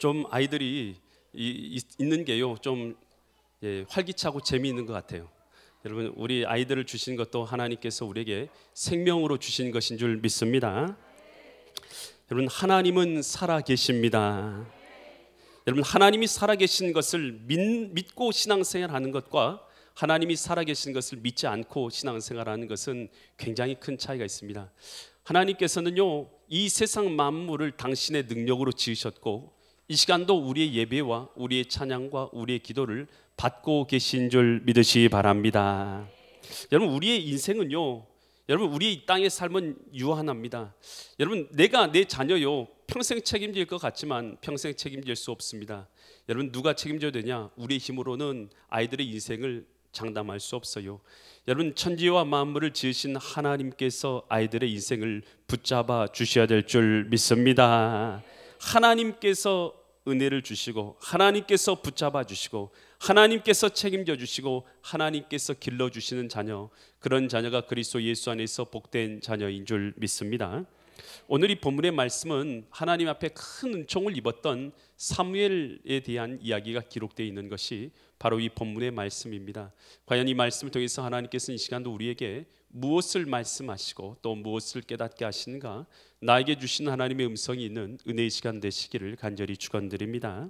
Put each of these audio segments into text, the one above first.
좀 아이들이 있는 게요, 좀 활기차고 재미있는 것 같아요. 여러분, 우리 아이들을 주신 것도 하나님께서 우리에게 생명으로 주신 것인 줄 믿습니다. 여러분, 하나님은 살아 계십니다. 여러분, 하나님이 살아 계신 것을 믿고 신앙생활하는 것과 하나님이 살아 계신 것을 믿지 않고 신앙생활하는 것은 굉장히 큰 차이가 있습니다. 하나님께서는요, 이 세상 만물을 당신의 능력으로 지으셨고 이 시간도 우리의 예배와 우리의 찬양과 우리의 기도를 받고 계신 줄 믿으시기 바랍니다. 여러분, 우리의 인생은요, 여러분, 우리 이 땅의 삶은 유한합니다. 여러분, 내가 내 자녀요 평생 책임질 것 같지만 평생 책임질 수 없습니다. 여러분, 누가 책임져야 되냐? 우리의 힘으로는 아이들의 인생을 장담할 수 없어요. 여러분, 천지와 만물을 지으신 하나님께서 아이들의 인생을 붙잡아 주셔야 될 줄 믿습니다. 하나님께서 은혜를 주시고 하나님께서 붙잡아 주시고 하나님께서 책임져 주시고 하나님께서 길러주시는 자녀, 그런 자녀가 그리스도 예수 안에서 복된 자녀인 줄 믿습니다. 오늘 이 본문의 말씀은 하나님 앞에 큰 은총을 입었던 사무엘에 대한 이야기가 기록되어 있는 것이 바로 이 본문의 말씀입니다. 과연 이 말씀을 통해서 하나님께서는 이 시간도 우리에게 무엇을 말씀하시고 또 무엇을 깨닫게 하시는가, 나에게 주신 하나님의 음성이 있는 은혜의 시간 되시기를 간절히 축원드립니다.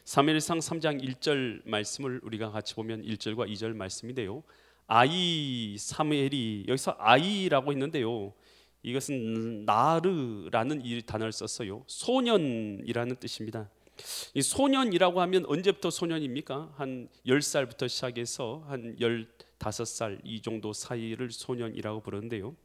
사무엘상 3장 1절 말씀을 우리가 같이 보면 1절과 2절 말씀인데요, 아이 사무엘이, 여기서 아이라고 했는데요, 이것은 나르라는 이 단어를 썼어요. 소년이라는 뜻입니다. 이 소년이라고 하면 언제부터 소년입니까? 한 10살부터 시작해서 한 15살 이 정도 사이를 소년이라고 부르는데요,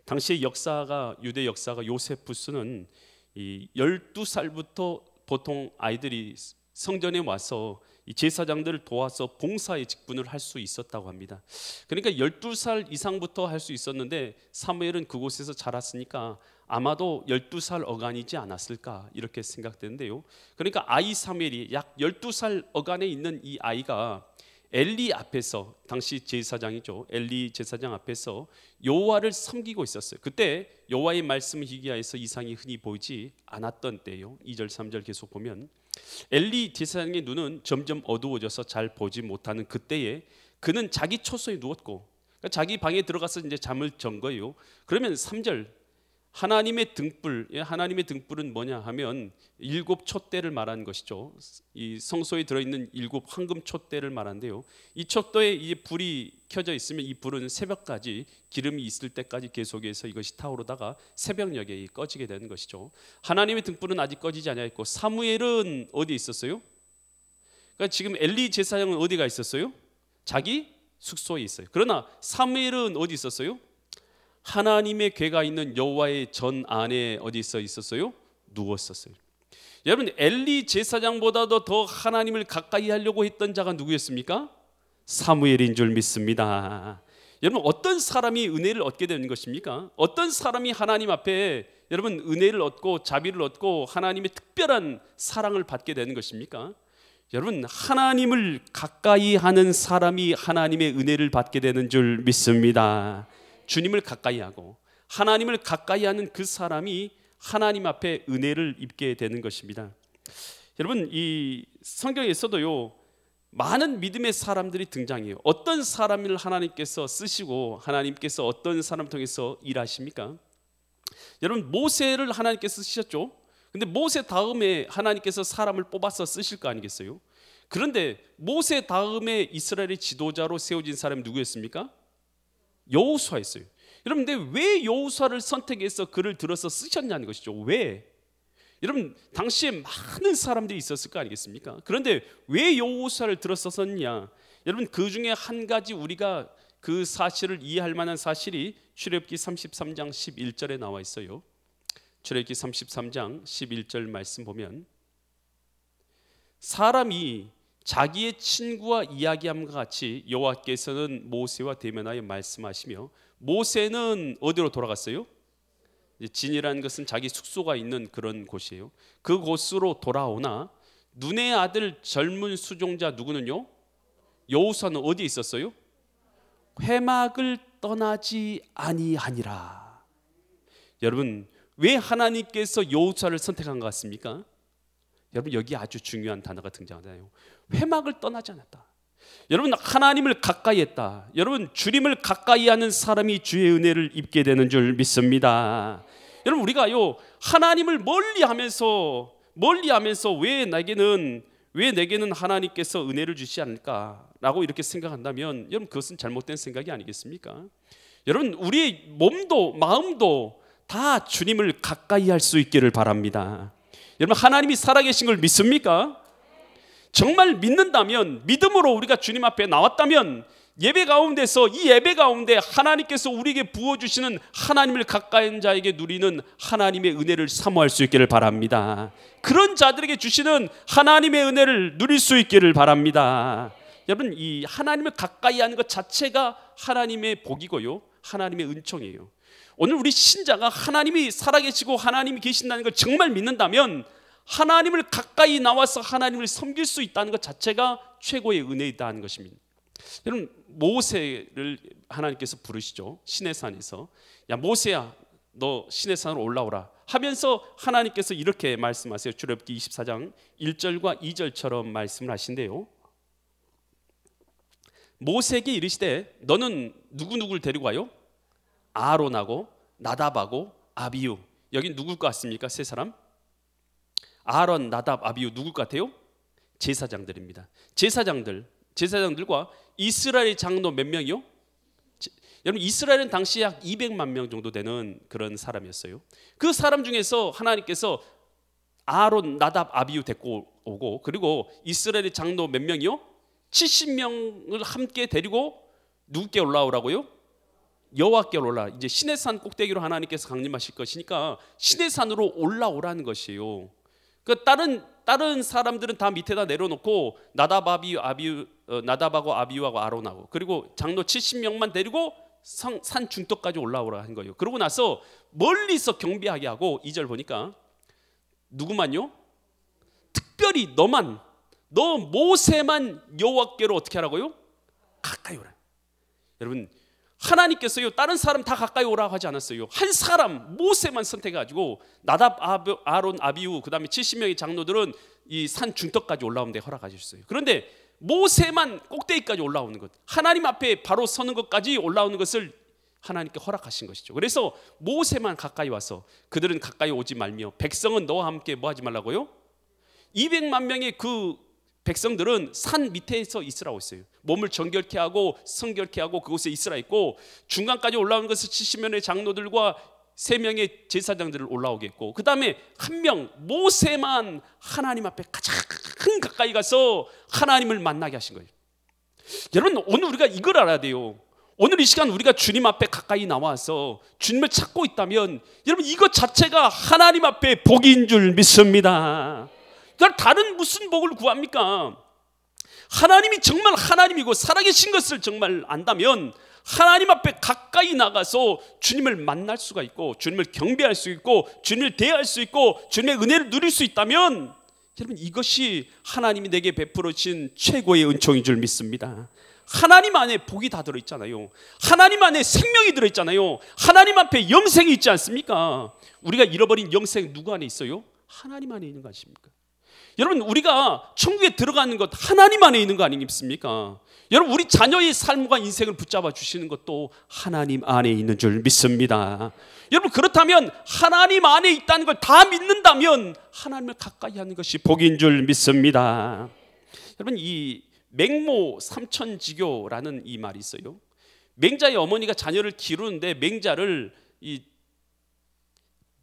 당시의 역사가, 유대 역사가 요세푸스는 이 12살부터 보통 아이들이 성전에 와서 이 제사장들을 도와서 봉사의 직분을 할 수 있었다고 합니다. 그러니까 12살 이상부터 할 수 있었는데 사무엘은 그곳에서 자랐으니까 아마도 12살 어간이지 않았을까 이렇게 생각되는데요, 그러니까 아이 사무엘이 약 12살 어간에 있는 이 아이가 엘리 앞에서, 당시 제사장이죠, 엘리 제사장 앞에서 여호와를 섬기고 있었어요. 그때 여호와의 말씀을 희귀하여서 이상이 흔히 보이지 않았던 때예요. 2절 3절 계속 보면 엘리 제사장의 눈은 점점 어두워져서 잘 보지 못하는 그때에 그는 자기 초소에 누웠고, 그러니까 자기 방에 들어가서 이제 잠을 잔 거예요. 그러면 3절, 하나님의 등불, 하나님의 등불은 뭐냐 하면 7 촛대를 말하는 것이죠. 이 성소에 들어있는 7 황금 촛대를 말하는데요, 이 촛대에 이 불이 켜져 있으면 이 불은 새벽까지, 기름이 있을 때까지 계속해서 이것이 타오르다가 새벽녘에 꺼지게 되는 것이죠. 하나님의 등불은 아직 꺼지지 않았고 사무엘은 어디 있었어요? 그러니까 지금 엘리 제사장은 어디가 있었어요? 자기 숙소에 있어요. 그러나 사무엘은 어디 있었어요? 하나님의 궤가 있는 여호와의 전 안에 어디 있었어요? 누웠었어요. 여러분, 엘리 제사장보다도 더 하나님을 가까이 하려고 했던 자가 누구였습니까? 사무엘인 줄 믿습니다. 여러분, 어떤 사람이 은혜를 얻게 되는 것입니까? 어떤 사람이 하나님 앞에 여러분 은혜를 얻고 자비를 얻고 하나님의 특별한 사랑을 받게 되는 것입니까? 여러분, 하나님을 가까이 하는 사람이 하나님의 은혜를 받게 되는 줄 믿습니다. 주님을 가까이 하고 하나님을 가까이 하는 그 사람이 하나님 앞에 은혜를 입게 되는 것입니다. 여러분, 이 성경에서도요 많은 믿음의 사람들이 등장해요. 어떤 사람을 하나님께서 쓰시고 하나님께서 어떤 사람을 통해서 일하십니까? 여러분, 모세를 하나님께서 쓰셨죠. 근데 모세 다음에 하나님께서 사람을 뽑아서 쓰실 거 아니겠어요? 그런데 모세 다음에 이스라엘의 지도자로 세워진 사람이 누구였습니까? 여호수아였어요. 여러분, 근데 왜 여호수아를 선택해서 그를 들어서 쓰셨냐는 것이죠. 왜? 여러분, 당시에 많은 사람들이 있었을 거 아니겠습니까? 그런데 왜 여호수아를 들어서 썼냐? 여러분, 그 중에 한 가지 우리가 그 사실을 이해할 만한 사실이 출애굽기 33장 11절에 나와 있어요. 출애굽기 33장 11절 말씀 보면, 사람이 자기의 친구와 이야기함과 같이 여호와께서는 모세와 대면하여 말씀하시며, 모세는 어디로 돌아갔어요? 진이라는 것은 자기 숙소가 있는 그런 곳이에요. 그곳으로 돌아오나 눈의 아들 젊은 수종자 누구는요? 여호수아는 어디에 있었어요? 회막을 떠나지 아니하니라. 여러분, 왜 하나님께서 여호수아를 선택한 것 같습니까? 여러분 여기 아주 중요한 단어가 등장하잖아요. 회막을 떠나지 않았다. 여러분 하나님을 가까이 했다. 여러분 주님을 가까이 하는 사람이 주의 은혜를 입게 되는 줄 믿습니다. 여러분 우리가요 하나님을 멀리하면서 왜 내게는 하나님께서 은혜를 주시지 않을까라고 이렇게 생각한다면 여러분 그것은 잘못된 생각이 아니겠습니까? 여러분 우리의 몸도 마음도 다 주님을 가까이 할 수 있기를 바랍니다. 여러분 하나님이 살아계신 걸 믿습니까? 정말 믿는다면, 믿음으로 우리가 주님 앞에 나왔다면 예배 가운데서 이 예배 가운데 하나님께서 우리에게 부어주시는 하나님을 가까이 한 자에게 누리는 하나님의 은혜를 사모할 수 있기를 바랍니다. 그런 자들에게 주시는 하나님의 은혜를 누릴 수 있기를 바랍니다. 여러분 이 하나님을 가까이 하는 것 자체가 하나님의 복이고요 하나님의 은총이에요. 오늘 우리 신자가 하나님이 살아계시고 하나님이 계신다는 걸 정말 믿는다면 하나님을 가까이 나와서 하나님을 섬길 수 있다는 것 자체가 최고의 은혜이다는 것입니다. 여러분 모세를 하나님께서 부르시죠. 시내산에서 야 모세야 너 시내산으로 올라오라 하면서 하나님께서 이렇게 말씀하세요. 출애굽기 24장 1절과 2절처럼 말씀을 하신대요. 모세에게 이르시되 너는 누구누구를 데리고 와요? 아론하고 나답하고 아비후. 여기 누굴 것 같습니까? 세 사람? 아론, 나답, 아비후 누굴 것 같아요? 제사장들입니다. 제사장들과 이스라엘 장로 몇 명이요? 여러분 이스라엘은 당시 약 200만 명 정도 되는 그런 사람이었어요. 그 사람 중에서 하나님께서 아론, 나답, 아비후 데리고 오고 그리고 이스라엘의 장로 몇 명이요? 70명을 함께 데리고 누구께 올라오라고요? 여호와께 올라. 이제 시내산 꼭대기로 하나님께서 강림하실 것이니까 시내산으로 올라오라는 것이에요. 그 다른 사람들은 다 밑에다 내려놓고 나답하고 아비후하고 아론하고 그리고 장로 70명만 데리고 산 중턱까지 올라오라 한 거예요. 그러고 나서 멀리서 경배하게 하고 2절 보니까 누구만요? 특별히 너 모세만 여호와께로 어떻게 하라고요? 가까이 오라. 여러분 하나님께서요 다른 사람 다 가까이 오라고 하지 않았어요. 한 사람 모세만 선택해가지고 나답, 아론, 아비후 그 다음에 70명의 장로들은 이 산 중턱까지 올라오는 데 허락하셨어요. 그런데 모세만 꼭대기까지 올라오는 것, 하나님 앞에 바로 서는 것까지 올라오는 것을 하나님께 허락하신 것이죠. 그래서 모세만 가까이 와서 그들은 가까이 오지 말며 백성은 너와 함께 뭐 하지 말라고요? 200만 명의 그 백성들은 산 밑에서 있으라고 했어요. 몸을 정결케 하고 성결케 하고 그곳에 있으라 했고 중간까지 올라오는 것을 70명의 장로들과 3명의 제사장들을 올라오게 했고 그 다음에 한 명 모세만 하나님 앞에 가장 가까이 가서 하나님을 만나게 하신 거예요. 여러분 오늘 우리가 이걸 알아야 돼요. 오늘 이 시간 우리가 주님 앞에 가까이 나와서 주님을 찾고 있다면 여러분 이것 자체가 하나님 앞에 복인 줄 믿습니다. 다른 무슨 복을 구합니까? 하나님이 정말 하나님이고 살아계신 것을 정말 안다면 하나님 앞에 가까이 나가서 주님을 만날 수가 있고 주님을 경배할 수 있고 주님을 대할 수 있고 주님의 은혜를 누릴 수 있다면 여러분 이것이 하나님이 내게 베풀어 주신 최고의 은총인 줄 믿습니다. 하나님 안에 복이 다 들어있잖아요. 하나님 안에 생명이 들어있잖아요. 하나님 앞에 영생이 있지 않습니까? 우리가 잃어버린 영생 누구 안에 있어요? 하나님 안에 있는 거 아십니까? 여러분 우리가 천국에 들어가는 것 하나님 안에 있는 거 아니겠습니까? 여러분 우리 자녀의 삶과 인생을 붙잡아 주시는 것도 하나님 안에 있는 줄 믿습니다. 여러분 그렇다면 하나님 안에 있다는 걸 다 믿는다면 하나님을 가까이 하는 것이 복인 줄 믿습니다. 여러분 이 맹모 삼천지교라는 이 말이 있어요. 맹자의 어머니가 자녀를 기르는데 맹자를 이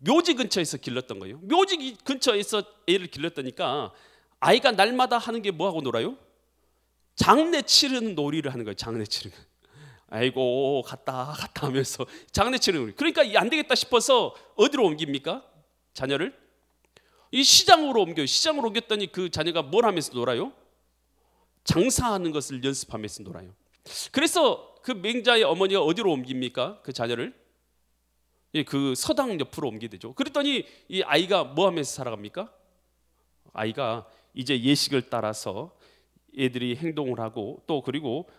묘지 근처에서 길렀던 거예요. 묘지 근처에서 애를 길렀다니까 아이가 날마다 하는 게 뭐하고 놀아요? 장례 치르는 놀이를 하는 거예요. 장례 치르는. 아이고 갔다 하면서 장례 치르는 놀이. 그러니까 안 되겠다 싶어서 어디로 옮깁니까? 자녀를? 이 시장으로 옮겨요. 시장으로 옮겼더니 그 자녀가 뭘 하면서 놀아요? 장사하는 것을 연습하면서 놀아요. 그래서 그 맹자의 어머니가 어디로 옮깁니까? 그 자녀를? 그 서당 옆으로 옮기게 되죠. 그랬더니 이 아이가 뭐 하면서 살아갑니까? 아이가 이제 예식을 따라서 애들이 행동을 하고 또 그리고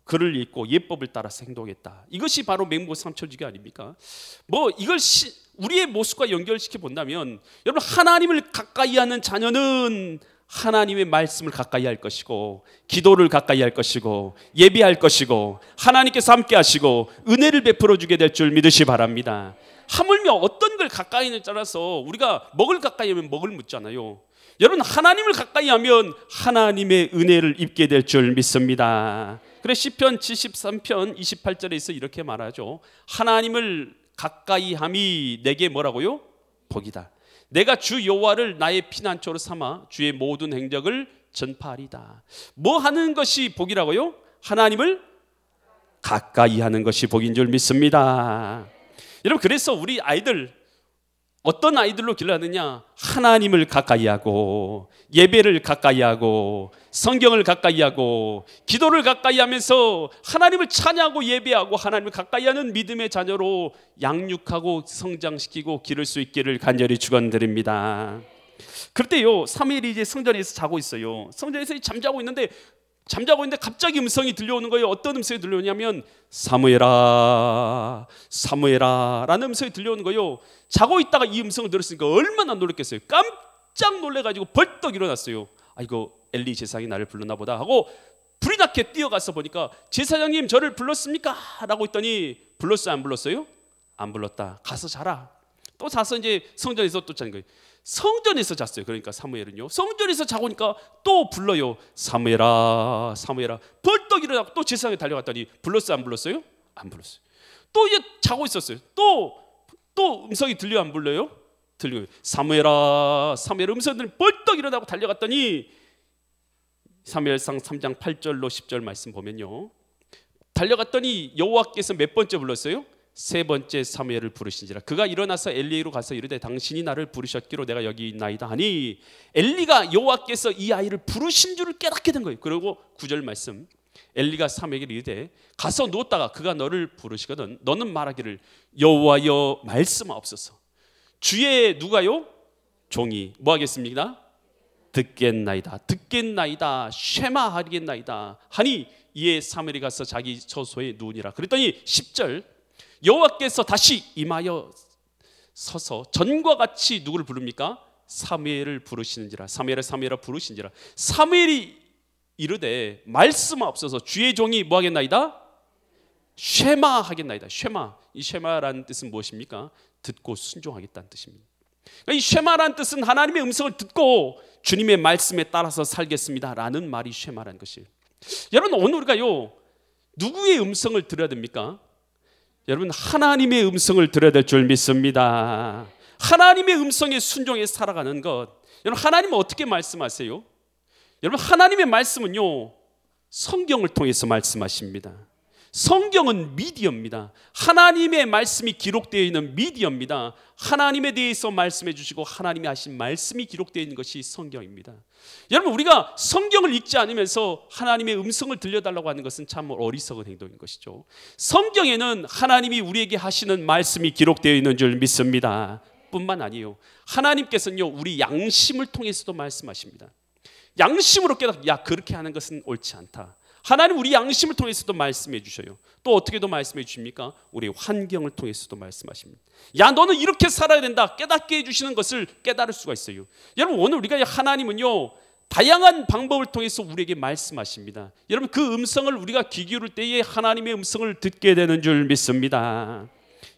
글을 읽고 예법을 따라서 행동했다. 이것이 바로 맹모 삼천지교 아닙니까? 뭐 이걸 우리의 모습과 연결시켜 본다면 여러분, 하나님을 가까이 하는 자녀는 하나님의 말씀을 가까이 할 것이고, 기도를 가까이 할 것이고, 예배할 것이고, 하나님께서 함께 하시고 은혜를 베풀어 주게 될 줄 믿으시 바랍니다. 하물며 어떤 걸 가까이 하느냐에 따라서 우리가 먹을 가까이 하면 먹을 묻잖아요. 여러분, 하나님을 가까이 하면 하나님의 은혜를 입게 될 줄 믿습니다. 그래서 시편 73편 28절에서 이렇게 말하죠. 하나님을 가까이 함이 내게 뭐라고요? 복이다. 내가 주 여호와를 나의 피난처로 삼아 주의 모든 행적을 전파하리다. 뭐 하는 것이 복이라고요? 하나님을 가까이 하는 것이 복인 줄 믿습니다. 여러분, 그래서 우리 아이들 어떤 아이들로 길러느냐? 하나님을 가까이 하고, 예배를 가까이 하고, 성경을 가까이 하고, 기도를 가까이 하면서 하나님을 찬양하고 예배하고 하나님을 가까이 하는 믿음의 자녀로 양육하고 성장시키고 기를 수 있기를 간절히 축원드립니다. 그때요, 사무엘이 이제 성전에서 자고 있어요. 성전에서 잠자고 있는데 갑자기 음성이 들려오는 거예요. 어떤 음성이 들려오냐면 사무엘아, 사무엘아 라는 음성이 들려오는 거예요. 자고 있다가 이 음성을 들었으니까 얼마나 놀랐겠어요. 깜짝 놀래가지고 벌떡 일어났어요. 아, 이거 엘리 제사장이 나를 불렀나 보다 하고 불이 나게 뛰어가서 보니까 제사장님 저를 불렀습니까? 라고 했더니 불렀어요, 안 불렀어요? 안 불렀다. 가서 자라. 또 자서 이제 성전에서 또 자는 거예요. 성전에서 잤어요. 그러니까 사무엘은요, 성전에서 자고 오니까 또 불러요. 사무엘아, 사무엘아. 벌떡 일어나고 또 제사장에 달려갔더니 불렀어요, 안 불렀어요? 안 불렀어요. 또 이제 자고 있었어요. 또 음성이 들려요, 안 불러요? 들려요. 사무엘아, 사무엘. 음성들이 벌떡 일어나고 달려갔더니 사무엘상 3장 8절로 10절 말씀 보면요, 달려갔더니 여호와께서 몇 번째 불렀어요? 세 번째 사무엘을 부르신지라. 그가 일어나서 엘리에게로 가서 이르되 당신이 나를 부르셨기로 내가 여기 있나이다 하니 엘리가 여호와께서 이 아이를 부르신 줄을 깨닫게 된 거예요. 그리고 9절 말씀, 엘리가 사무엘에게 이르되 가서 누웠다가 그가 너를 부르시거든 너는 말하기를 여호와여 말씀하옵소서. 주의 누가요? 종이 뭐 하겠습니까? 듣겠나이다, 듣겠나이다, 쉐마하겠나이다 하니 이에 사무엘이 가서 자기 처소에 누우니라. 그랬더니 10절, 여호와께서 다시 임하여 서서 전과 같이 누구를 부릅니까? 사무엘을 부르시는지라. 사무엘아 부르신지라. 사무엘이 이르되 말씀하옵소서. 주의 종이 뭐 하겠나이다? 쉐마하겠나이다. 쉐마, 이 쉐마라는 뜻은 무엇입니까? 듣고 순종하겠다는 뜻입니다. 그러니까 이 쉐마라는 뜻은 하나님의 음성을 듣고 주님의 말씀에 따라서 살겠습니다 라는 말이 쉐마라는 것이에요. 여러분, 오늘 우리가요, 누구의 음성을 들어야 됩니까? 여러분, 하나님의 음성을 들어야 될 줄 믿습니다. 하나님의 음성에 순종해 살아가는 것. 여러분, 하나님은 어떻게 말씀하세요? 여러분, 하나님의 말씀은요, 성경을 통해서 말씀하십니다. 성경은 미디어입니다. 하나님의 말씀이 기록되어 있는 미디어입니다. 하나님에 대해서 말씀해 주시고 하나님이 하신 말씀이 기록되어 있는 것이 성경입니다. 여러분, 우리가 성경을 읽지 않으면서 하나님의 음성을 들려달라고 하는 것은 참 어리석은 행동인 것이죠. 성경에는 하나님이 우리에게 하시는 말씀이 기록되어 있는 줄 믿습니다. 뿐만 아니에요, 하나님께서는요, 우리 양심을 통해서도 말씀하십니다. 양심으로 깨닫고 야, 그렇게 하는 것은 옳지 않다. 하나님 우리 양심을 통해서도 말씀해 주셔요. 또 어떻게도 말씀해 주십니까? 우리 환경을 통해서도 말씀하십니다. 야, 너는 이렇게 살아야 된다 깨닫게 해주시는 것을 깨달을 수가 있어요. 여러분, 오늘 우리가 하나님은요, 다양한 방법을 통해서 우리에게 말씀하십니다. 여러분, 그 음성을 우리가 귀 기울일 때에 하나님의 음성을 듣게 되는 줄 믿습니다.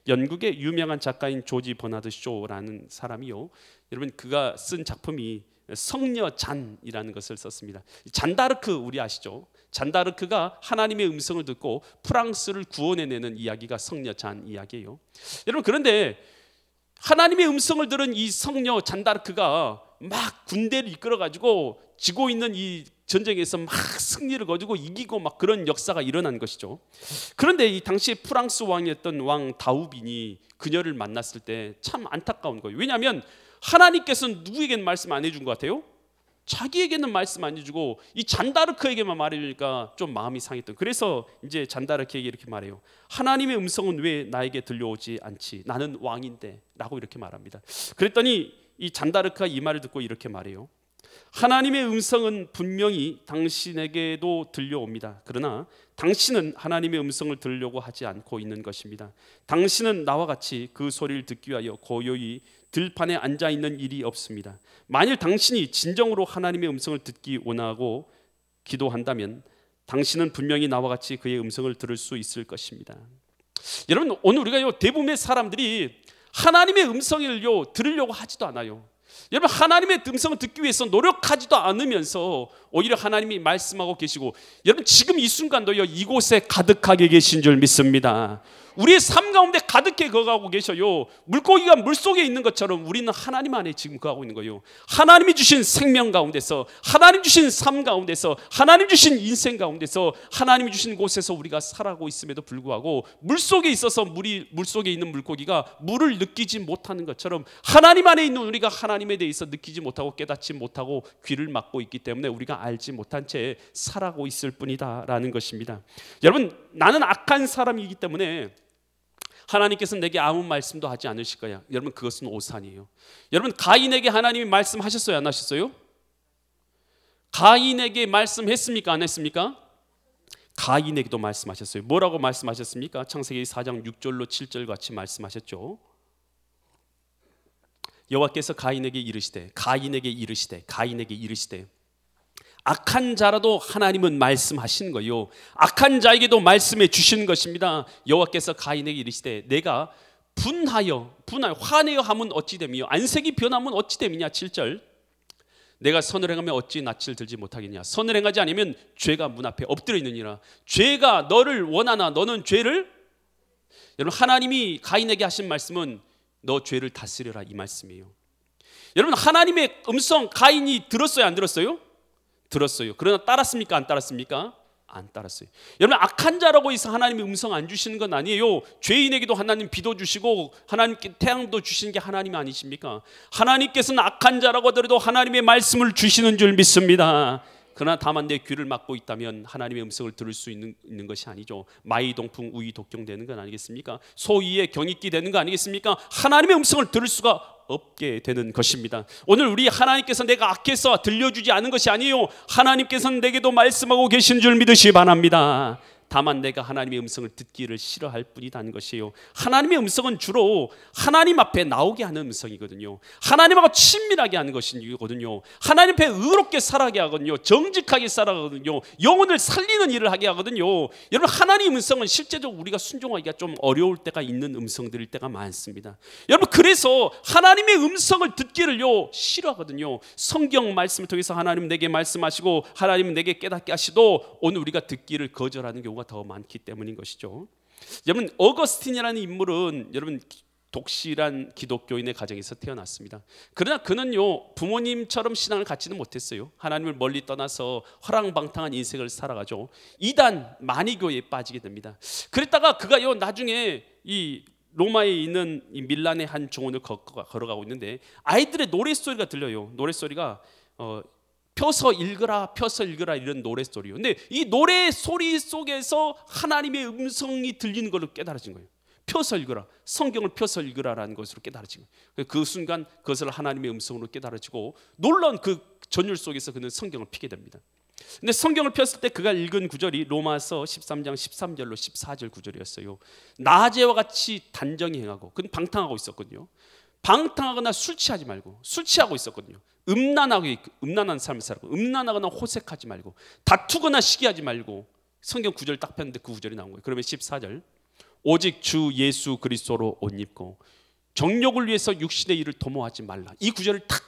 영국의 유명한 작가인 조지 버나드 쇼라는 사람이요, 여러분, 그가 쓴 작품이 성녀잔이라는 것을 썼습니다. 잔다르크 우리 아시죠? 잔다르크가 하나님의 음성을 듣고 프랑스를 구원해내는 이야기가 성녀잔 이야기예요. 여러분, 그런데 하나님의 음성을 들은 이 성녀 잔다르크가 막 군대를 이끌어가지고 지고 있는 이 전쟁에서 막 승리를 거두고 이기고 막 그런 역사가 일어난 것이죠. 그런데 이 당시 프랑스 왕이었던 왕 다우빈이 그녀를 만났을 때 참 안타까운 거예요. 왜냐하면 하나님께서는 누구에게는 말씀 안 해준 것 같아요? 자기에게는 말씀 안 해주고 이 잔다르크에게만 말해주니까 좀 마음이 상했던. 그래서 이제 잔다르크에게 이렇게 말해요. 하나님의 음성은 왜 나에게 들려오지 않지? 나는 왕인데 라고 이렇게 말합니다. 그랬더니 이 잔다르크가 이 말을 듣고 이렇게 말해요. 하나님의 음성은 분명히 당신에게도 들려옵니다. 그러나 당신은 하나님의 음성을 들으려고 하지 않고 있는 것입니다. 당신은 나와 같이 그 소리를 듣기 위하여 고요히 들판에 앉아 있는 일이 없습니다. 만일 당신이 진정으로 하나님의 음성을 듣기 원하고 기도한다면 당신은 분명히 나와 같이 그의 음성을 들을 수 있을 것입니다. 여러분, 오늘 우리가 대부분의 사람들이 하나님의 음성을 들으려고 하지도 않아요. 여러분, 하나님의 음성을 듣기 위해서 노력하지도 않으면서 오히려 하나님이 말씀하고 계시고, 여러분 지금 이 순간도요 이곳에 가득하게 계신 줄 믿습니다. 우리의 삶 가운데 가득히 거하고 계셔요. 물고기가 물속에 있는 것처럼 우리는 하나님 안에 지금 거하고 있는 거예요. 하나님이 주신 생명 가운데서, 하나님 주신 삶 가운데서, 하나님 주신 인생 가운데서, 하나님이 주신 곳에서 우리가 살아가고 있음에도 불구하고 물속에 있어서 물속에 있는 물고기가 물을 느끼지 못하는 것처럼 하나님 안에 있는 우리가 하나님에 대해서 느끼지 못하고 깨닫지 못하고 귀를 막고 있기 때문에 우리가 알지 못한 채 살아가고 있을 뿐이다라는 것입니다. 여러분, 나는 악한 사람이기 때문에 하나님께서 내게 아무 말씀도 하지 않으실 거야. 여러분, 그것은 오산이에요. 여러분, 가인에게 하나님이 말씀하셨어요, 안 하셨어요? 가인에게 말씀했습니까, 안 했습니까? 가인에게도 말씀하셨어요. 뭐라고 말씀하셨습니까? 창세기 4장 6절로 7절 같이 말씀하셨죠. 여호와께서 가인에게 이르시되 악한 자라도 하나님은 말씀하시는 거예요. 악한 자에게도 말씀해 주시는 것입니다. 여호와께서 가인에게 이르시되 내가 화내어 하면 어찌 됨이요 안색이 변하면 어찌 됨이냐. 7절 내가 선을 행하면 어찌 낯을 들지 못하겠냐. 선을 행하지 않으면 죄가 문 앞에 엎드려 있느니라. 죄가 너를 원하나 너는 죄를. 여러분, 하나님이 가인에게 하신 말씀은 너 죄를 다스려라, 이 말씀이에요. 여러분, 하나님의 음성 가인이 들었어요, 안 들었어요? 들었어요. 그러나 따랐습니까, 안 따랐습니까? 안 따랐어요. 여러분, 악한 자라고 해서 하나님이 음성 안 주시는 건 아니에요. 죄인에게도 하나님 비도 주시고 하나님께 태양도 주시는 게 하나님 아니십니까? 하나님께서는 악한 자라고 하더라도 하나님의 말씀을 주시는 줄 믿습니다. 그러나 다만 내 귀를 막고 있다면 하나님의 음성을 들을 수 있는 것이 아니죠. 마이동풍 우이독경 되는 건 아니겠습니까? 소위의 경익기 되는 거 아니겠습니까? 하나님의 음성을 들을 수가 없게 되는 것입니다. 오늘 우리 하나님께서 내가 악해서 들려주지 않은 것이 아니에요. 하나님께서는 내게도 말씀하고 계신 줄 믿으시 바랍니다. 다만 내가 하나님의 음성을 듣기를 싫어할 뿐이라는 것이에요. 하나님의 음성은 주로 하나님 앞에 나오게 하는 음성이거든요. 하나님하고 친밀하게 하는 것이거든요. 하나님 앞에 의롭게 살아가게 하거든요. 정직하게 살아가거든요. 영혼을 살리는 일을 하게 하거든요. 여러분, 하나님의 음성은 실제적으로 우리가 순종하기가 좀 어려울 때가 있는 음성들일 때가 많습니다. 여러분, 그래서 하나님의 음성을 듣기를요 싫어하거든요. 성경 말씀을 통해서 하나님 내게 말씀하시고 하나님 내게 깨닫게 하시도 오늘 우리가 듣기를 거절하는 경우가 더 많기 때문인 것이죠. 여러분, 어거스틴이라는 인물은 여러분 독실한 기독교인의 가정에서 태어났습니다. 그러나 그는요 부모님처럼 신앙을 갖지는 못했어요. 하나님을 멀리 떠나서 허랑방탕한 인생을 살아가죠. 이단 마니교에 빠지게 됩니다. 그랬다가 그가요 나중에 이 로마에 있는 이 밀란의 한 정원을 걸어가고 있는데 아이들의 노랫소리가 들려요. 노랫소리가 펴서 읽으라 이런 노랫소리요. 근데 이 노랫소리 속에서 하나님의 음성이 들리는 걸로 깨달아진 거예요. 펴서 읽으라, 성경을 펴서 읽으라라는 것으로 깨달아진 거예요. 그 순간 그것을 하나님의 음성으로 깨달아지고 놀라운 그 전율 속에서 그는 성경을 피게 됩니다. 근데 성경을 폈을 때 그가 읽은 구절이 로마서 13장 13절로 14절 구절이었어요. 낮에와 같이 단정히 행하고, 그는 방탕하고 있었거든요. 방탕하거나 술 취하지 말고, 술 취하고 있었거든요. 음란한 삶을 살고, 음란하거나 호색하지 말고, 다투거나 시기하지 말고. 성경 구절 딱 폈는데 그 구절이 나온 거예요. 그러면 14절 오직 주 예수 그리스도로 옷 입고 정욕을 위해서 육신의 일을 도모하지 말라. 이 구절을 탁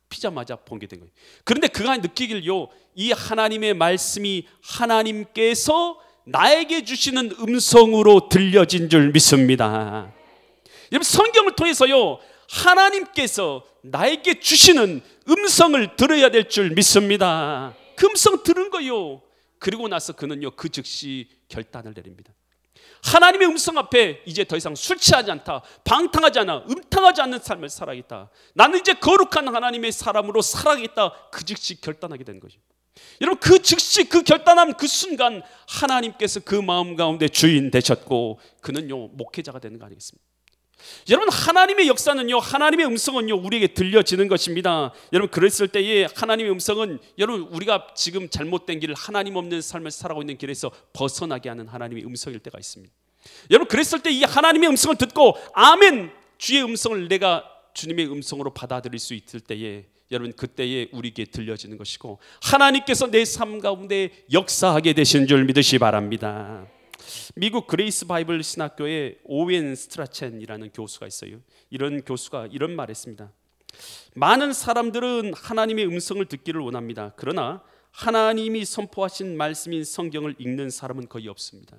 피자마자 보게 된 거예요. 그런데 그가 느끼길요 이 하나님의 말씀이 하나님께서 나에게 주시는 음성으로 들려진 줄 믿습니다. 여러분, 성경을 통해서요 하나님께서 나에게 주시는 음성을 들어야 될 줄 믿습니다. 그 음성 들은 거요. 그리고 나서 그는요 그 즉시 결단을 내립니다. 하나님의 음성 앞에 이제 더 이상 술 취하지 않다, 방탕하지 않아, 음탕하지 않는 삶을 살아야겠다, 나는 이제 거룩한 하나님의 사람으로 살아야겠다, 그 즉시 결단하게 된 거죠. 여러분, 그 즉시 그 결단한 그 순간 하나님께서 그 마음 가운데 주인 되셨고 그는요 목회자가 되는 거 아니겠습니까? 여러분, 하나님의 역사는요, 하나님의 음성은요, 우리에게 들려지는 것입니다. 여러분, 그랬을 때에 하나님의 음성은 여러분, 우리가 지금 잘못된 길을, 하나님 없는 삶을 살아가고 있는 길에서 벗어나게 하는 하나님의 음성일 때가 있습니다. 여러분, 그랬을 때 이 하나님의 음성을 듣고 아멘, 주의 음성을 내가 주님의 음성으로 받아들일 수 있을 때에 여러분, 그때에 우리에게 들려지는 것이고 하나님께서 내 삶 가운데 역사하게 되신 줄 믿으시 바랍니다. 미국 그레이스 바이블 신학교에 오웬 스트라첸이라는 교수가 있어요. 이런 교수가 이런 말을 했습니다. 많은 사람들은 하나님의 음성을 듣기를 원합니다. 그러나 하나님이 선포하신 말씀인 성경을 읽는 사람은 거의 없습니다.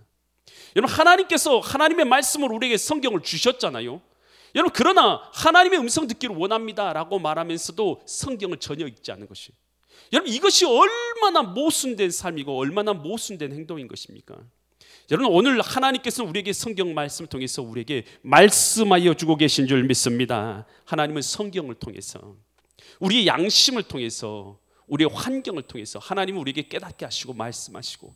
여러분, 하나님께서 하나님의 말씀을 우리에게 성경을 주셨잖아요. 여러분, 그러나 하나님의 음성 듣기를 원합니다 라고 말하면서도 성경을 전혀 읽지 않는 것이에요. 여러분, 이것이 얼마나 모순된 삶이고 얼마나 모순된 행동인 것입니까? 여러분, 오늘 하나님께서는 우리에게 성경 말씀을 통해서 우리에게 말씀하여 주고 계신 줄 믿습니다. 하나님은 성경을 통해서, 우리의 양심을 통해서, 우리의 환경을 통해서 하나님은 우리에게 깨닫게 하시고 말씀하시고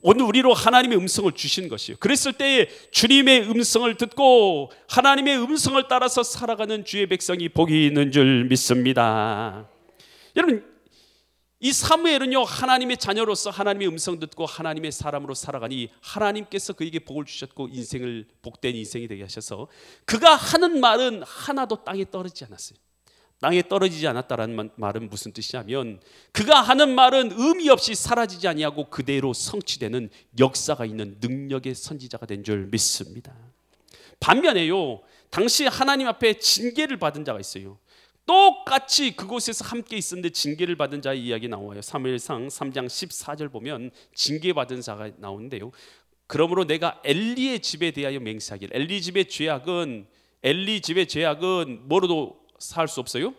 오늘 우리로 하나님의 음성을 주신 것이에요. 그랬을 때 주님의 음성을 듣고 하나님의 음성을 따라서 살아가는 주의 백성이 복이 있는 줄 믿습니다. 여러분, 이 사무엘은요, 하나님의 자녀로서 하나님의 음성 듣고 하나님의 사람으로 살아가니 하나님께서 그에게 복을 주셨고 인생을 복된 인생이 되게 하셔서 그가 하는 말은 하나도 땅에 떨어지지 않았어요. 땅에 떨어지지 않았다라는 말은 무슨 뜻이냐면 그가 하는 말은 의미 없이 사라지지 아니하고 그대로 성취되는 역사가 있는 능력의 선지자가 된 줄 믿습니다. 반면에요, 당시 하나님 앞에 징계를 받은 자가 있어요. 똑같이 그곳에서 함께 있었는데 징계를 받은 자의 이야기 나와요. 사무엘상 3장 14절 보면 징계받은 자가 나오는데요. 그러므로 내가 엘리의 집에 대하여 맹세하기를, 엘리 집의 죄악은 뭐로도 살 수 없어요?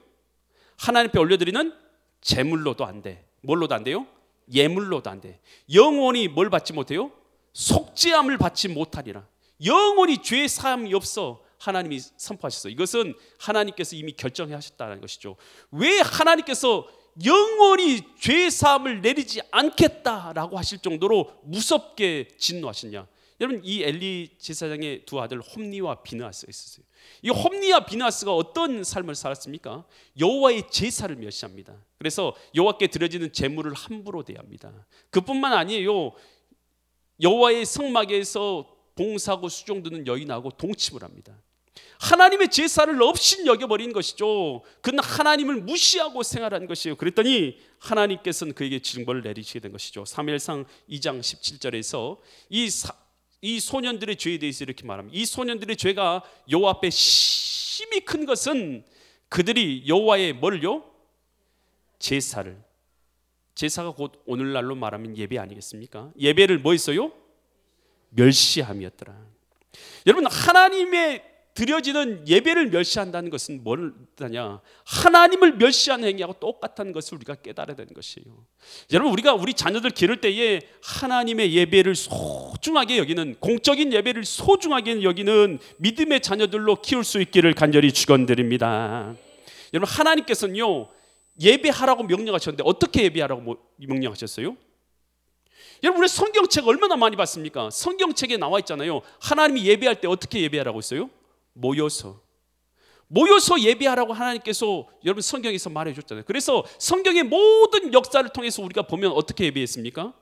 하나님 앞에 올려드리는 제물로도 안 돼. 뭘로도 안 돼요? 예물로도 안 돼. 영원히 뭘 받지 못해요? 속죄함을 받지 못하리라. 영원히 죄 사함이 없어 하나님이 선포하셨어요. 이것은 하나님께서 이미 결정하셨다는 것이죠. 왜 하나님께서 영원히 죄 사함을 내리지 않겠다라고 하실 정도로 무섭게 진노하셨냐? 여러분, 이 엘리 제사장의 두 아들 홈니와 비느하스가 있었어요. 이 홈니와 비느하스가 어떤 삶을 살았습니까? 여호와의 제사를 멸시합니다. 그래서 여호와께 드려지는 제물을 함부로 대합니다. 그뿐만 아니에요. 여호와의 성막에서 봉사하고 수종 드는 여인하고 동침을 합니다. 하나님의 제사를 없인 여겨버린 것이죠. 그는 하나님을 무시하고 생활한 것이에요. 그랬더니 하나님께서는 그에게 징벌을 내리시게 된 것이죠. 사무엘상 2장 17절에서 이 소년들의 죄에 대해서 이렇게 말합니다. 이 소년들의 죄가 여호와 앞에 심히 큰 것은 그들이 여호와의 뭐를요? 제사가 곧 오늘날로 말하면 예배 아니겠습니까? 예배를 뭐 했어요? 멸시함이었더라. 여러분, 하나님의 드려지는 예배를 멸시한다는 것은 뭘 뜻하냐? 하나님을 멸시하는 행위하고 똑같은 것을 우리가 깨달아야 되는 것이에요. 여러분, 우리가 우리 자녀들 기를 때에 하나님의 예배를 소중하게 여기는, 공적인 예배를 소중하게 여기는 믿음의 자녀들로 키울 수 있기를 간절히 축원드립니다. 여러분, 하나님께서는요, 예배하라고 명령하셨는데 어떻게 예배하라고 명령하셨어요? 여러분, 우리 성경책 얼마나 많이 봤습니까? 성경책에 나와 있잖아요. 하나님이 예배할 때 어떻게 예배하라고 했어요? 모여서 예배하라고 하나님께서 여러분 성경에서 말해줬잖아요. 그래서 성경의 모든 역사를 통해서 우리가 보면 어떻게 예배했습니까?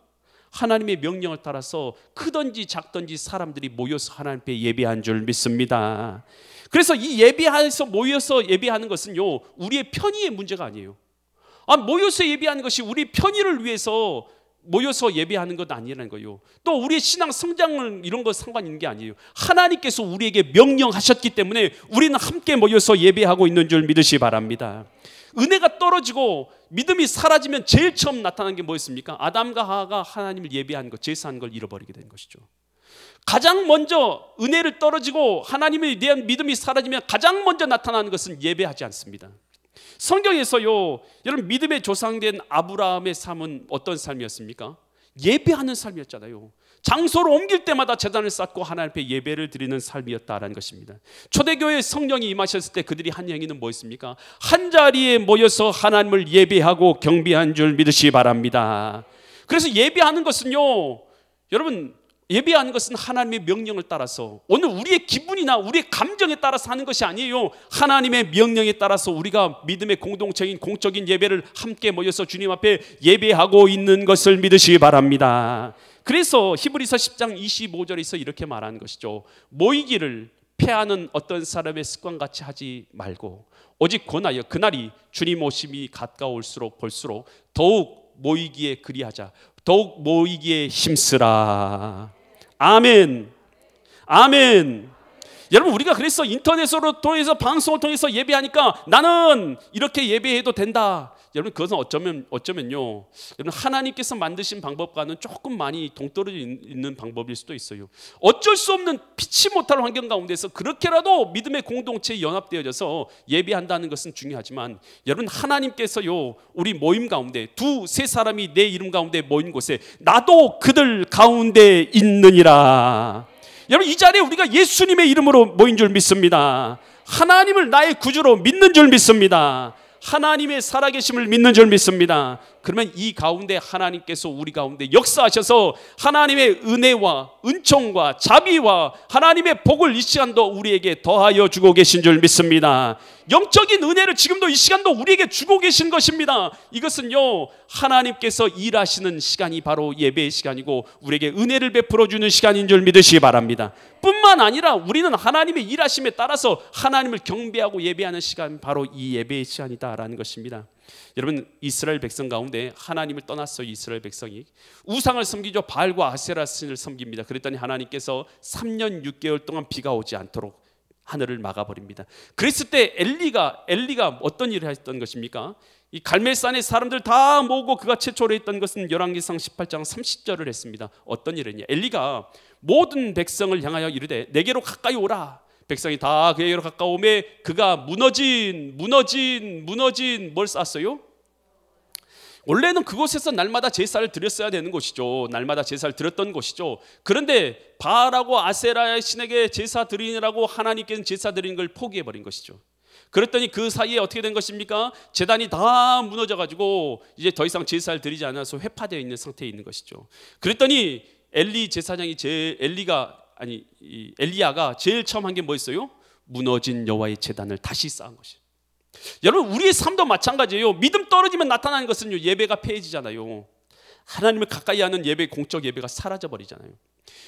하나님의 명령을 따라서 크든지 작든지 사람들이 모여서 하나님 앞에 예배한 줄 믿습니다. 그래서 이 예배해서 모여서 예배하는 것은요, 우리의 편의의 문제가 아니에요. 모여서 예배하는 것이 우리 편의를 위해서 모여서 예배하는 것 아니라는 거예요. 또 우리의 신앙 성장을 이런 거 상관 있는 게 아니에요. 하나님께서 우리에게 명령하셨기 때문에 우리는 함께 모여서 예배하고 있는 줄 믿으시 바랍니다. 은혜가 떨어지고 믿음이 사라지면 제일 처음 나타난 게 뭐였습니까? 아담과 하와가 하나님을 예배하는 것, 제사하는 걸 잃어버리게 된 것이죠. 가장 먼저 은혜를 떨어지고 하나님에 대한 믿음이 사라지면 가장 먼저 나타나는 것은 예배하지 않습니다. 성경에서요, 여러분, 믿음의 조상된 아브라함의 삶은 어떤 삶이었습니까? 예배하는 삶이었잖아요. 장소를 옮길 때마다 제단을 쌓고 하나님 앞에 예배를 드리는 삶이었다라는 것입니다. 초대교회에 성령이 임하셨을 때 그들이 한 행위는 뭐였습니까? 한 자리에 모여서 하나님을 예배하고 경배한 줄 믿으시 바랍니다. 그래서 예배하는 것은요, 여러분, 예배하는 것은 하나님의 명령을 따라서, 오늘 우리의 기분이나 우리의 감정에 따라서 하는 것이 아니에요. 하나님의 명령에 따라서 우리가 믿음의 공동체인 공적인 예배를 함께 모여서 주님 앞에 예배하고 있는 것을 믿으시기 바랍니다. 그래서 히브리서 10장 25절에서 이렇게 말하는 것이죠. 모이기를 패하는 어떤 사람의 습관같이 하지 말고 오직 권하여 그날이 주님 오심이 가까울수록 볼수록 더욱 모이기에 그리하자. 더욱 모이기에 힘쓰라. 아멘. 아멘. 여러분, 우리가 그래서 인터넷으로 통해서 방송을 통해서 예배하니까 나는 이렇게 예배해도 된다. 여러분, 그것은 어쩌면요, 여러분, 하나님께서 만드신 방법과는 조금 많이 동떨어져 있는 방법일 수도 있어요. 어쩔 수 없는 피치 못할 환경 가운데서 그렇게라도 믿음의 공동체에 연합되어져서 예배한다는 것은 중요하지만, 여러분, 하나님께서요, 우리 모임 가운데 두세 사람이 내 이름 가운데 모인 곳에 나도 그들 가운데 있느니라. 여러분, 이 자리에 우리가 예수님의 이름으로 모인 줄 믿습니다. 하나님을 나의 구주로 믿는 줄 믿습니다. 하나님의 살아계심을 믿는 줄 믿습니다. 그러면 이 가운데 하나님께서 우리 가운데 역사하셔서 하나님의 은혜와 은총과 자비와 하나님의 복을 이 시간도 우리에게 더하여 주고 계신 줄 믿습니다. 영적인 은혜를 지금도 이 시간도 우리에게 주고 계신 것입니다. 이것은요, 하나님께서 일하시는 시간이 바로 예배의 시간이고 우리에게 은혜를 베풀어 주는 시간인 줄 믿으시기 바랍니다. 뿐만 아니라 우리는 하나님의 일하심에 따라서 하나님을 경배하고 예배하는 시간, 바로 이 예배의 시간이다라는 것입니다. 여러분, 이스라엘 백성 가운데 하나님을 떠났어요. 이스라엘 백성이 우상을 섬기죠. 바알과 아세라 신을 섬깁니다. 그랬더니 하나님께서 3년 6개월 동안 비가 오지 않도록 하늘을 막아버립니다. 그랬을 때 엘리가 어떤 일을 했던 것입니까? 이 갈멜산에 사람들 다 모으고 그가 최초로 했던 것은 열왕기상 18장 30절을 했습니다. 어떤 일을 했냐? 엘리가 모든 백성을 향하여 이르되 내게로 가까이 오라. 백성이 다 그에게로 가까움에 그가 무너진 뭘 쌌어요? 원래는 그곳에서 날마다 제사를 드렸어야 되는 곳이죠. 날마다 제사를 드렸던 곳이죠. 그런데 바알하고 아세라의 신에게 제사 드리느라고 하나님께는 제사 드리는 걸 포기해버린 것이죠. 그랬더니 그 사이에 어떻게 된 것입니까? 제단이 다 무너져가지고 이제 더 이상 제사를 드리지 않아서 회파되어 있는 상태에 있는 것이죠. 그랬더니 엘리 제사장이 엘리야가 제일 처음 한 게 뭐였어요? 무너진 여호와의 제단을 다시 쌓은 것이에요. 여러분, 우리의 삶도 마찬가지예요. 믿음 떨어지면 나타나는 것은요, 예배가 폐해지잖아요. 하나님을 가까이 하는 예배, 공적 예배가 사라져 버리잖아요.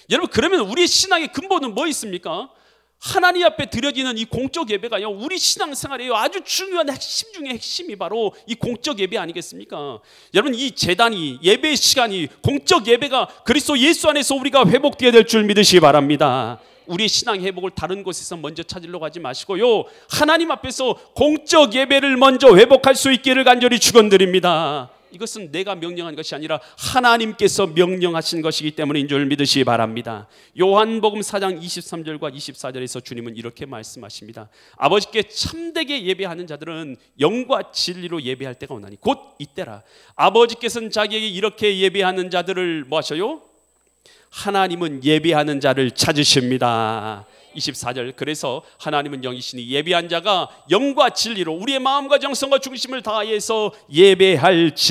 여러분, 그러면 우리의 신앙의 근본은 뭐 있습니까? 하나님 앞에 드려지는 이 공적 예배가요, 우리 신앙생활에요 아주 중요한 핵심 중에 핵심이 바로 이 공적 예배 아니겠습니까? 여러분, 이 제단이, 예배의 시간이, 공적 예배가 그리스도 예수 안에서 우리가 회복되어야 될 줄 믿으시기 바랍니다. 우리의 신앙 회복을 다른 곳에서 먼저 찾으려고 하지 마시고요, 하나님 앞에서 공적 예배를 먼저 회복할 수 있기를 간절히 축원드립니다. 이것은 내가 명령한 것이 아니라 하나님께서 명령하신 것이기 때문인 줄 믿으시기 바랍니다. 요한복음 4장 23절과 24절에서 주님은 이렇게 말씀하십니다. 아버지께 참되게 예배하는 자들은 영과 진리로 예배할 때가 오나니 곧 이때라. 아버지께서는 자기에게 이렇게 예배하는 자들을 뭐 하셔요? 하나님은 예배하는 자를 찾으십니다. 24절, 그래서 하나님은 영이시니 예배한 자가 영과 진리로 우리의 마음과 정성과 중심을 다해서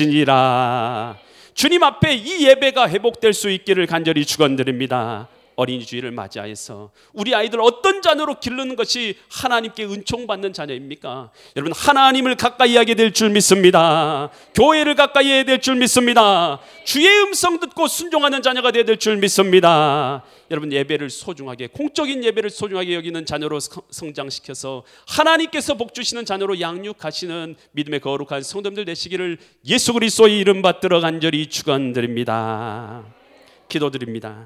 예배할지니라. 주님 앞에 이 예배가 회복될 수 있기를 간절히 축원드립니다. 어린이 주일을 맞이하여서 우리 아이들 어떤 자녀로 기르는 것이 하나님께 은총받는 자녀입니까? 여러분, 하나님을 가까이 하게 될 줄 믿습니다. 교회를 가까이 해야 될 줄 믿습니다. 주의 음성 듣고 순종하는 자녀가 되어야 될 줄 믿습니다. 여러분, 예배를 소중하게, 공적인 예배를 소중하게 여기는 자녀로 성장시켜서 하나님께서 복주시는 자녀로 양육하시는 믿음의 거룩한 성도님들 되시기를 예수 그리스도의 이름 받들어 간절히 축원드립니다. 기도드립니다.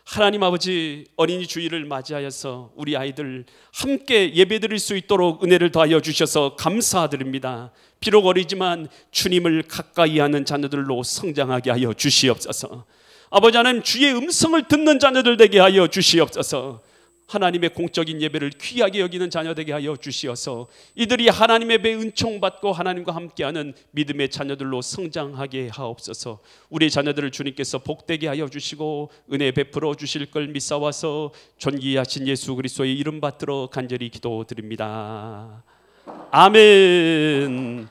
하나님 아버지, 어린이 주일을 맞이하여서 우리 아이들 함께 예배드릴 수 있도록 은혜를 더하여 주셔서 감사드립니다. 비록 어리지만 주님을 가까이 하는 자녀들로 성장하게 하여 주시옵소서. 아버지 하나님, 주의 음성을 듣는 자녀들 되게 하여 주시옵소서. 하나님의 공적인 예배를 귀하게 여기는 자녀 되게 하여 주시어서 이들이 하나님의 배 은총받고 하나님과 함께하는 믿음의 자녀들로 성장하게 하옵소서. 우리 자녀들을 주님께서 복되게 하여 주시고 은혜 베풀어 주실 걸 믿사와서 존귀하신 예수 그리스도의 이름 받들어 간절히 기도드립니다. 아멘.